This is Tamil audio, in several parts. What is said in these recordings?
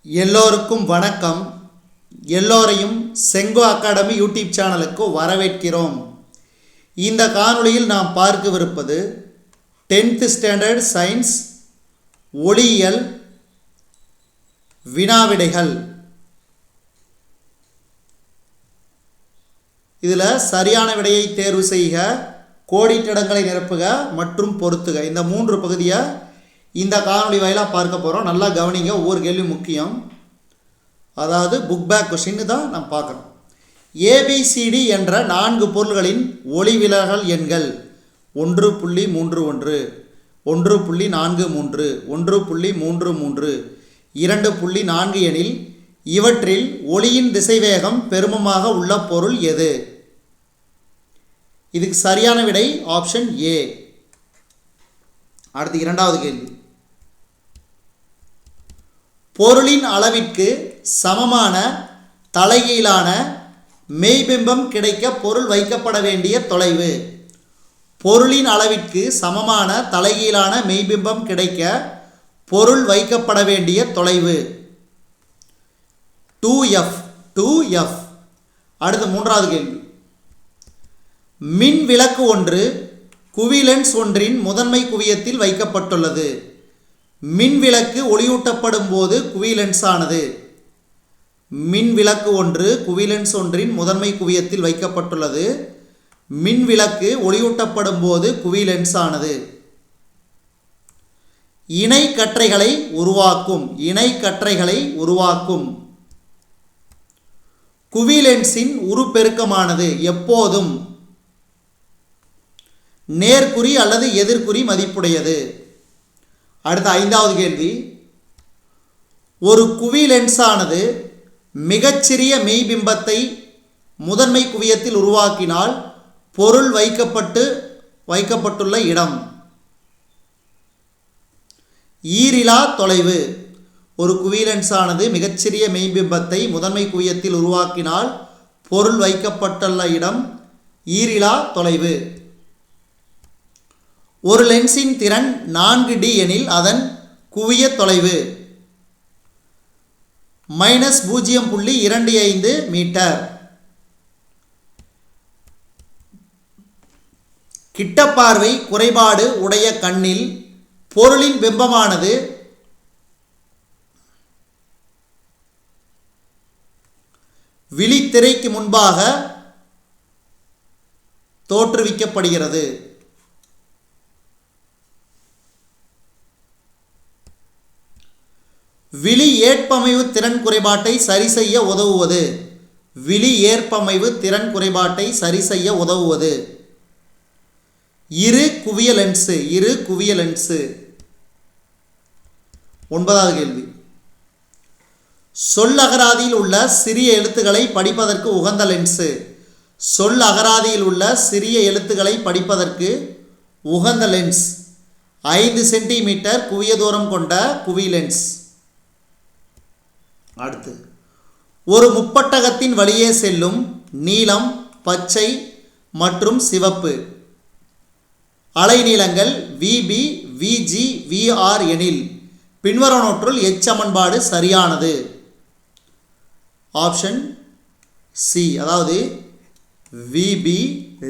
எல்லோருக்கும் வணக்கம். எல்லோரையும் செங்கோ அகாடமி யூடியூப் சேனலுக்கு வரவேற்கிறோம். இந்த காணொளியில் நாம் பார்க்கவிருப்பது 10th ஸ்டாண்டர்ட் சயின்ஸ் ஒளியியல் வினாவிடைகள். இதில் சரியான விடையை தேர்வு செய்க, கோடிட்டடங்களை நிரப்புக மற்றும் பொருத்துக. இந்த 3 பகுதியை இந்த காணொளி வாயிலாக பார்க்க போகிறோம். நல்லா கவனிங்க, ஒவ்வொரு கேள்வி முக்கியம். அதாவது புக் பேக் கொஸ்டின் தான் நாம் பார்க்குறோம். ஏபிசிடி என்ற 4 பொருள்களின் ஒளிவிலகல் எண்கள் 1.31, 1.43, 1.33, 2.4 எனில் இவற்றில் ஒளியின் திசைவேகம் பெருமமாக உள்ள பொருள் எது? இதுக்கு சரியான விடை ஆப்ஷன் ஏ. அடுத்து 2வது கேள்வி. பொருளின் அளவிற்கு சமமான தலைகீழான மெய்பிம்பம் கிடைக்க பொருள் வைக்கப்பட வேண்டிய தொலைவு. பொருளின் அளவிற்கு சமமான தலைகீழான மெய்பிம்பம் கிடைக்க பொருள் வைக்கப்பட வேண்டிய தொலைவு 2f. அடுத்து 3வது கேள்வி. மின் விளக்கு ஒன்று குவிலென்ஸ் ஒன்றின் முதன்மை குவியத்தில் வைக்கப்பட்டுள்ளது. மின்விளக்கு ஒளியூட்டப்படும் போது குவிலென்ஸ் ஆனது. மின்விளக்கு ஒன்று குவிலென்ஸ் ஒன்றின் முதன்மை குவியத்தில் வைக்கப்பட்டுள்ளது. மின்விளக்கு ஒளியூட்டப்படும் போது குவிலென்ஸ் ஆனது. இணை கற்றைகளை உருவாக்கும். குவிலென்ஸின் உருப்பெருக்கமானது எப்போதும் நேர்குறி அல்லது எதிர்குறி மதிப்புடையது. அடுத்த 5வது கேள்வி. ஒரு குவிலென்ஸானது மிகச்சிறிய மெய்பிம்பத்தை முதன்மை குவியத்தில் உருவாக்கினால் பொருள் வைக்கப்பட்டுள்ள இடம் ஈரிலா தொலைவு. ஒரு குவிலென்ஸானது மிகச்சிறிய மெய்பிம்பத்தை முதன்மை குவியத்தில் உருவாக்கினால் பொருள் வைக்கப்பட்டுள்ள இடம் ஈரிலா தொலைவு. ஒரு லென்ஸின் திறன் 4D எனில் அதன் குவிய தொலைவு -0.25 மீட்டர். கிட்டப்பார்வை குறைபாடு உடைய கண்ணில் பொருளின் பிம்பமானது விழித்திரைக்கு முன்பாக தோற்றுவிக்கப்படுகிறது. விழி ஏற்பமைவு திறன் குறைபாட்டை சரி செய்ய உதவுவது இரு குவிய லென்ஸு. 9வது கேள்வி. சொல்லகராதியில் உள்ள சிறிய எழுத்துக்களை படிப்பதற்கு உகந்த லென்ஸு. சொல்லகராதியில் உள்ள சிறிய எழுத்துக்களை படிப்பதற்கு உகந்த லென்ஸ் 5 சென்டிமீட்டர் குவிய தூரம் கொண்ட குவிலென்ஸ். அடுத்து, ஒரு முப்பட்டகத்தின் வழியே செல்லும் நீலம், பச்சை மற்றும் சிவப்பு அலைநீளங்கள் VB, VG, VR எனில் பின்வருவனவற்றுள் எச்சமன்பாடு சரியானது? ஆப்ஷன் சி, அதாவது VB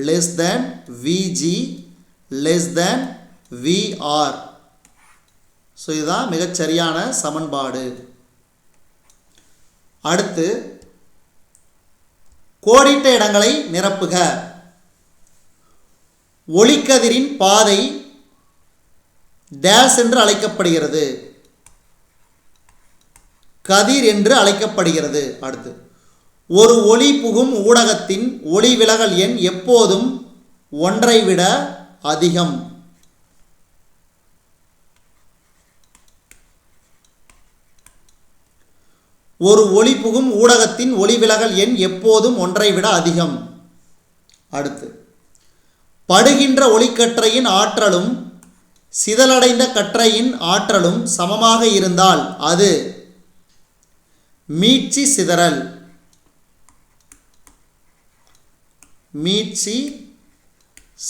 less than VG less than VR. So இதுதான் மிகச்சரியான சமன்பாடு. அடுத்து, கோடிட்ட இடங்களை நிரப்புக. ஒளிக்கதிரின் பாதை டேஸ் என்று அழைக்கப்படுகிறது, கதிர் என்று அழைக்கப்படுகிறது. அடுத்து, ஒரு ஒளி புகும் ஊடகத்தின் ஒளி விலகல் எண் எப்போதும் 1ஐ விட அதிகம். ஒரு ஒளி புகும் ஊடகத்தின் ஒளிவிலகல் எண் எப்போதும் 1ஐ விட அதிகம். அடுத்து, படுகின்ற ஒளிக்கற்றையின் ஆற்றலும் சிதலடைந்த கற்றையின் ஆற்றலும் சமமாக இருந்தால் அது மீட்சி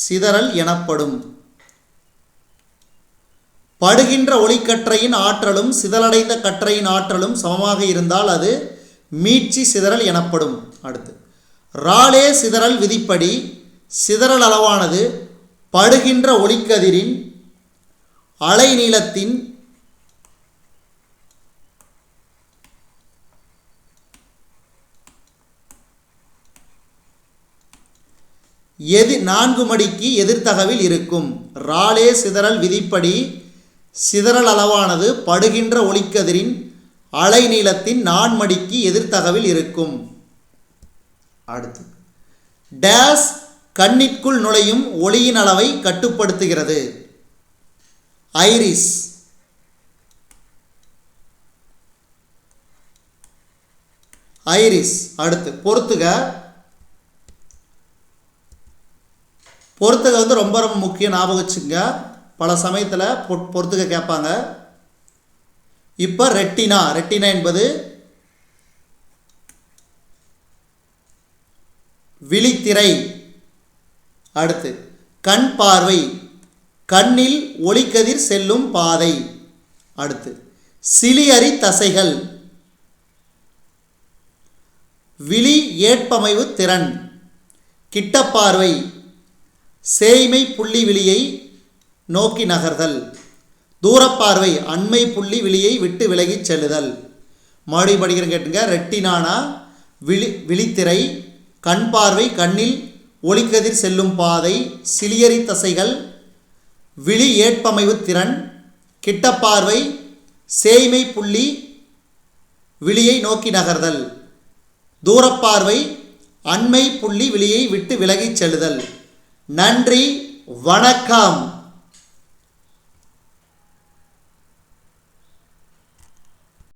சிதறல் எனப்படும். படுகின்ற ஒளிக்கற்றையின் ஆற்றலும் சிதறடைந்த கற்றையின் ஆற்றலும் சமமாக இருந்தால் அது மீட்சி சிதறல் எனப்படும். அடுத்து ராலே சிதறல் விதிப்படி சிதறல் அளவானது படுகின்ற ஒளிக்கதிரின் அலைநீளத்தின் நான்கு மடிக்கு எதிர்த்தகவில் இருக்கும். ராலே சிதறல் விதிப்படி சிதறல் அளவானது படுகின்ற ஒளிக்கதிரின் அலைநீளத்தின் 4 மடிக்கு எதிர்த்தகவில் இருக்கும். அடுத்து டேஸ் கண்ணிற்குள் நுழையும் ஒளியின் அளவை கட்டுப்படுத்துகிறது. ஐரிஸ். ஐரிஸ். அடுத்து பொறுத்துக. பொறுத்துக வந்து ரொம்ப ரொம்ப முக்கியம், ஞாபகம் வச்சுங்க. பல சமயத்தில் பொறுத்துக கேட்பாங்க. இப்போ ரெட்டினா. ரெட்டினா என்பது விழித்திரை. அடுத்து கண் பார்வை, கண்ணில் ஒளிக்கதிர் செல்லும் பாதை. அடுத்து சிலியரி தசைகள், விழி ஏற்பமைவு திறன். கிட்டப்பார்வை, சேய்மை புள்ளி விழியை நோக்கி நகர்தல். தூரப்பார்வை, அண்மை புள்ளி விழியை விட்டு விலகிச் செல்லுதல். மறுபடியும் படிக்கிறேன் கேட்டுங்க. ரெட்டினானா விழித்திரை, கண் பார்வை, கண்ணில் ஒளிக்கதிர் செல்லும் பாதை, சிலியரி தசைகள், விழி ஏற்பமைவு திறன், கிட்டப்பார்வை, சேய்மை புள்ளி விழியை நோக்கி நகர்தல். தூரப்பார்வை, அண்மை புள்ளி விழியை விட்டு விலகிச் செல்லுதல். நன்றி, வணக்கம்.